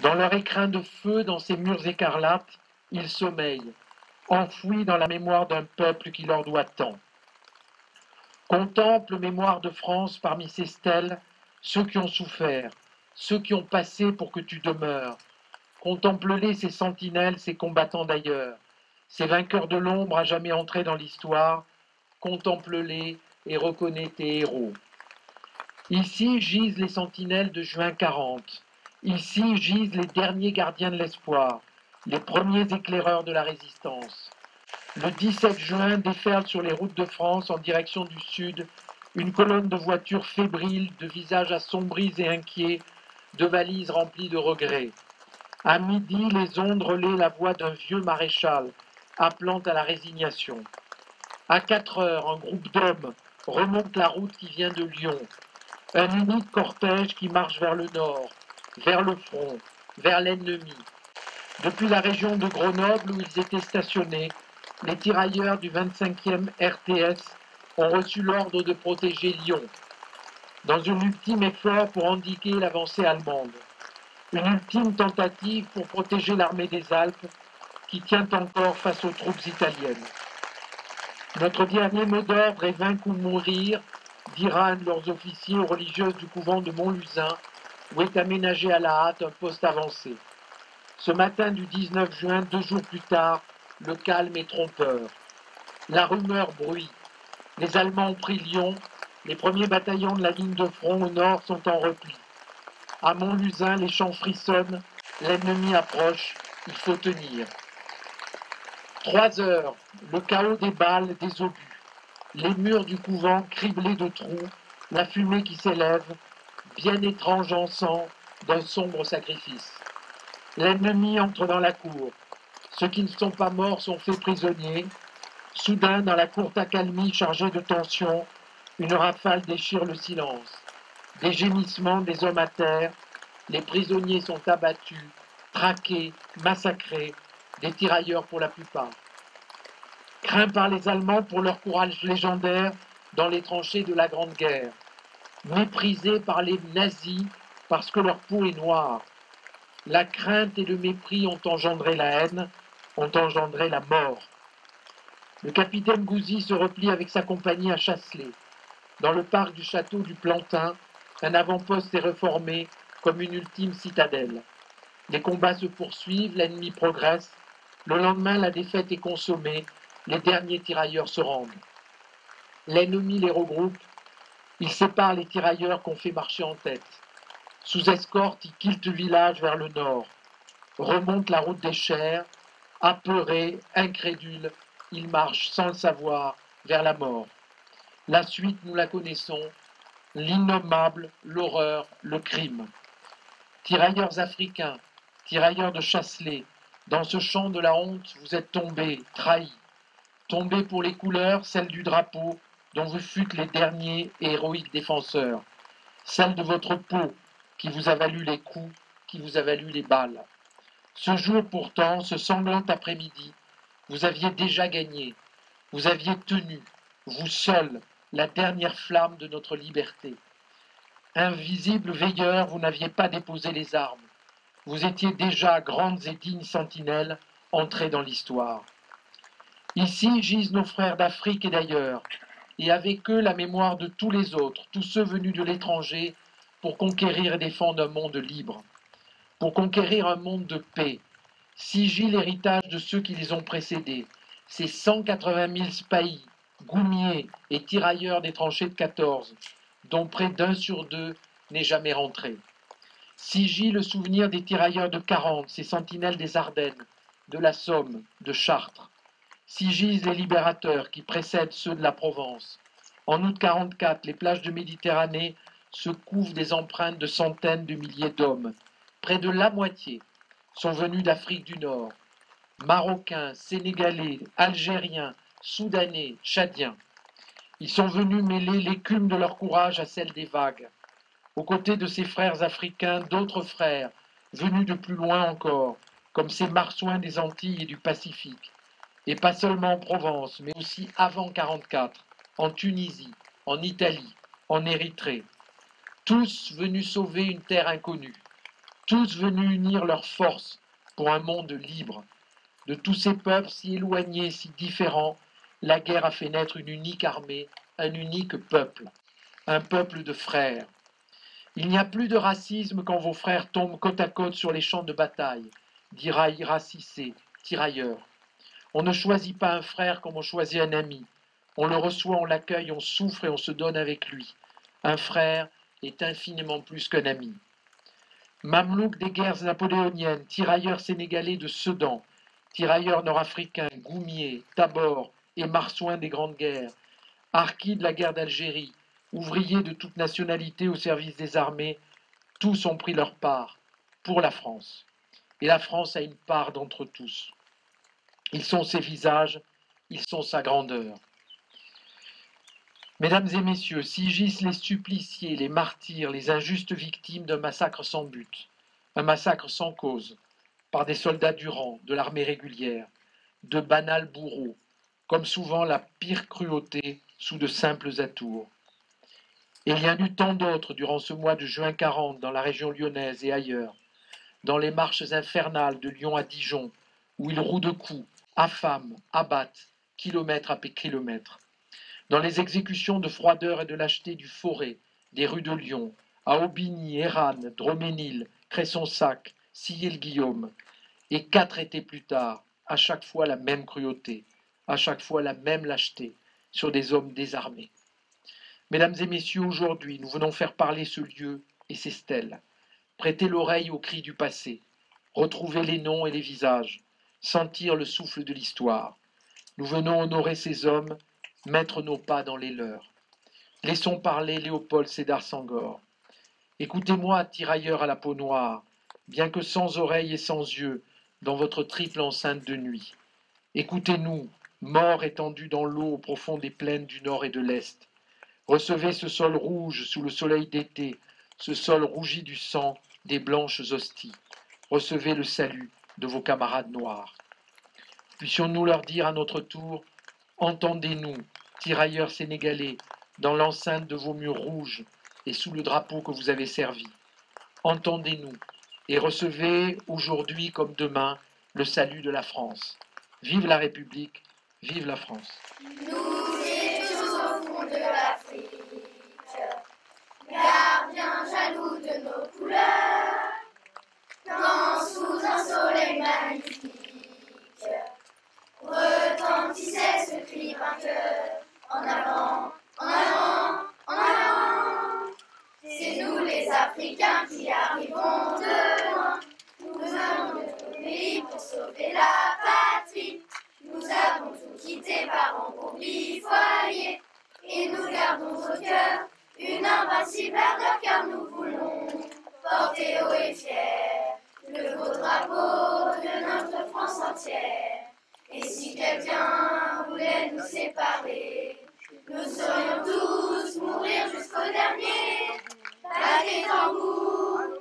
Dans leur écrin de feu, dans ces murs écarlates, ils sommeillent, enfouis dans la mémoire d'un peuple qui leur doit tant. Contemple, mémoire de France, parmi ces stèles, ceux qui ont souffert, ceux qui ont passé pour que tu demeures. Contemple-les, ces sentinelles, ces combattants d'ailleurs, ces vainqueurs de l'ombre à jamais entrés dans l'histoire. Contemple-les et reconnais tes héros. Ici gisent les sentinelles de juin 40. Ici gisent les derniers gardiens de l'espoir, les premiers éclaireurs de la résistance. Le 17 juin déferle sur les routes de France en direction du sud une colonne de voitures fébriles, de visages assombris et inquiets, de valises remplies de regrets. À midi, les ondes relaient la voix d'un vieux maréchal appelant à la résignation. À 4 heures, un groupe d'hommes remonte la route qui vient de Lyon. Un unique cortège qui marche vers le nord, vers le front, vers l'ennemi. Depuis la région de Grenoble où ils étaient stationnés, les tirailleurs du 25e RTS ont reçu l'ordre de protéger Lyon, dans un ultime effort pour endiguer l'avancée allemande. Une ultime tentative pour protéger l'armée des Alpes qui tient encore face aux troupes italiennes. Notre dernier mot d'ordre est vaincre ou mourir, dira un de leurs officiers aux religieuses du couvent de Montlusin, où est aménagé à la hâte un poste avancé. Ce matin du 19 juin, 2 jours plus tard, le calme est trompeur. La rumeur bruit. Les Allemands ont pris Lyon, les premiers bataillons de la ligne de front au nord sont en repli. À Montlusin, les champs frissonnent, l'ennemi approche, il faut tenir. 3 heures, le chaos des balles, des obus. Les murs du couvent criblés de trous, la fumée qui s'élève, bien étrange encens d'un sombre sacrifice. L'ennemi entre dans la cour. Ceux qui ne sont pas morts sont faits prisonniers. Soudain, dans la courte accalmie chargée de tension, une rafale déchire le silence. Des gémissements, des hommes à terre. Les prisonniers sont abattus, traqués, massacrés, des tirailleurs pour la plupart. Craints par les Allemands pour leur courage légendaire dans les tranchées de la Grande Guerre. Méprisés par les nazis parce que leur peau est noire. La crainte et le mépris ont engendré la haine, ont engendré la mort. Le capitaine Gouzy se replie avec sa compagnie à Chasselet. Dans le parc du château du Plantin, un avant-poste est reformé comme une ultime citadelle. Les combats se poursuivent, l'ennemi progresse. Le lendemain, la défaite est consommée, les derniers tirailleurs se rendent. L'ennemi les regroupe, il sépare les tirailleurs qu'on fait marcher en tête. Sous escorte, il quitte le village vers le nord, remonte la route des Chers, apeuré, incrédule, il marche sans le savoir vers la mort. La suite, nous la connaissons, l'innommable, l'horreur, le crime. Tirailleurs africains, tirailleurs de Chasselet, dans ce champ de la honte, vous êtes tombés, trahis. Tombés pour les couleurs, celles du drapeau, dont vous fûtes les derniers et héroïques défenseurs. Celle de votre peau, qui vous a valu les coups, qui vous a valu les balles. Ce jour pourtant, ce sanglant après-midi, vous aviez déjà gagné, vous aviez tenu, vous seul, la dernière flamme de notre liberté. Invisible veilleur, vous n'aviez pas déposé les armes. Vous étiez déjà grandes et dignes sentinelles, entrées dans l'histoire. Ici gisent nos frères d'Afrique et d'ailleurs, et avec eux la mémoire de tous les autres, tous ceux venus de l'étranger, pour conquérir et défendre un monde libre, pour conquérir un monde de paix. Sigile l'héritage de ceux qui les ont précédés, ces 180 000 spahis, goumiers et tirailleurs des tranchées de 14, dont près d'1 sur 2 n'est jamais rentré. Sigile le souvenir des tirailleurs de 40, ces sentinelles des Ardennes, de la Somme, de Chartres. Sigile les libérateurs qui précèdent ceux de la Provence. En août 44, les plages de Méditerranée se couvrent des empreintes de centaines de milliers d'hommes. Près de la moitié sont venus d'Afrique du Nord. Marocains, Sénégalais, Algériens, Soudanais, Tchadiens. Ils sont venus mêler l'écume de leur courage à celle des vagues. Aux côtés de ces frères africains, d'autres frères, venus de plus loin encore, comme ces marsouins des Antilles et du Pacifique. Et pas seulement en Provence, mais aussi avant 44, en Tunisie, en Italie, en Érythrée. Tous venus sauver une terre inconnue. tous venus unir leurs forces pour un monde libre. De tous ces peuples si éloignés, si différents, la guerre a fait naître une unique armée, un unique peuple, un peuple de frères. Il n'y a plus de racisme quand vos frères tombent côte à côte sur les champs de bataille, dira Ira Cissé, tirailleur. On ne choisit pas un frère comme on choisit un ami. On le reçoit, on l'accueille, on souffre et on se donne avec lui. Un frère est infiniment plus qu'un ami. Mamelouk des guerres napoléoniennes, tirailleurs sénégalais de Sedan, tirailleurs nord-africains, Goumier, Tabor et Marsouin des grandes guerres, harkis de la guerre d'Algérie, ouvriers de toute nationalité au service des armées, tous ont pris leur part pour la France. Et la France a une part d'entre tous. Ils sont ses visages, ils sont sa grandeur. Mesdames et messieurs, si gissent les suppliciés, les martyrs, les injustes victimes d'un massacre sans but, un massacre sans cause, par des soldats du rang, de l'armée régulière, de banals bourreaux, comme souvent la pire cruauté sous de simples atours. Et il y en eut tant d'autres durant ce mois de juin 40 dans la région lyonnaise et ailleurs, dans les marches infernales de Lyon à Dijon, où ils rouent de coups, affament, abattent, kilomètre après kilomètre. Dans les exécutions de froideur et de lâcheté du Forêt, des rues de Lyon, à Aubigny, Hérane, Droménil, Cresson-Sac, Sillé-le-Guillaume, et 4 étés plus tard, à chaque fois la même cruauté, à chaque fois la même lâcheté, sur des hommes désarmés. Mesdames et messieurs, aujourd'hui, nous venons faire parler ce lieu et ces stèles. Prêter l'oreille aux cris du passé, retrouver les noms et les visages, sentir le souffle de l'histoire. Nous venons honorer ces hommes, mettre nos pas dans les leurs. Laissons parler Léopold Sédar Senghor. Écoutez-moi, tirailleurs à la peau noire, bien que sans oreilles et sans yeux, dans votre triple enceinte de nuit. Écoutez-nous, morts étendus dans l'eau au profond des plaines du nord et de l'est. Recevez ce sol rouge sous le soleil d'été, ce sol rougi du sang des blanches hosties. Recevez le salut de vos camarades noirs. Puissions-nous leur dire à notre tour, entendez-nous, tirailleurs sénégalais, dans l'enceinte de vos murs rouges et sous le drapeau que vous avez servi. Entendez-nous et recevez aujourd'hui comme demain le salut de la France. Vive la République, vive la France. Nous étions au fond de l'Afrique, gardiens jaloux de nos couleurs, quand sous un soleil magnifique, retentissait ce cri vainqueur, en avant, en avant, en avant. C'est nous les Africains qui arrivons de loin, nous venons de notre pays pour sauver la patrie. Nous avons tout quitté, parents, commis, foyer, et nous gardons au cœur une invincible ardeur, car nous voulons porter haut et fier le beau drapeau de notre France entière. Et si quelqu'un voulait nous séparer, nous saurions tous mourir jusqu'au dernier. Battez tambour,